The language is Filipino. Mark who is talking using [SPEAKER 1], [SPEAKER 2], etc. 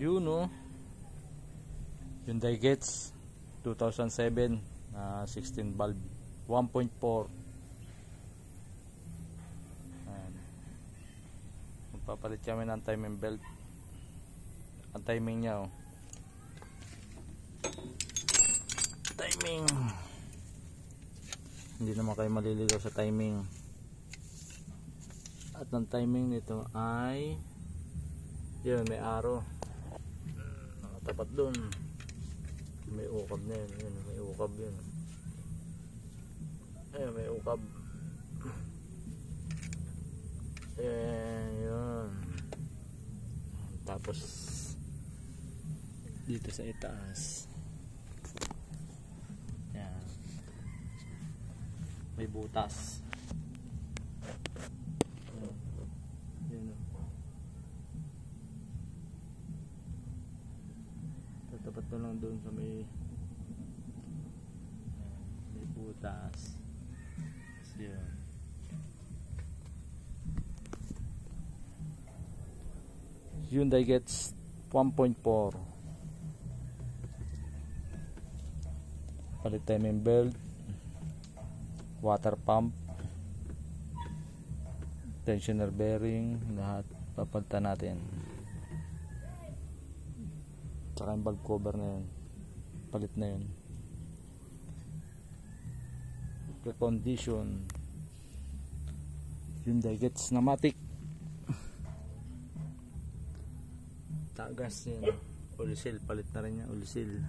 [SPEAKER 1] Yun no, Hyundai Getz 2007 na 16 valve 1.4. Magpapalit kami ng timing belt. Ang timing nya timing, hindi naman kayo maliligaw sa timing. At ang timing nito ay yun, may arrow nakatapat dun, may ukab na yun, yun may ukab yun, ayun may ukab, yun. Tapos dito sa itaas yan, may butas. Tapat mo lang doon sa may butas. Yun. Hyundai Getz 1.4. Palit timing belt, water pump, tensioner bearing, lahat papalitan natin. Saka yung valve cover na yun, palit na yun. Pre-condition Hyundai Getz na matic. Tagas yun, oil seal, palit na rin yan, oil seal.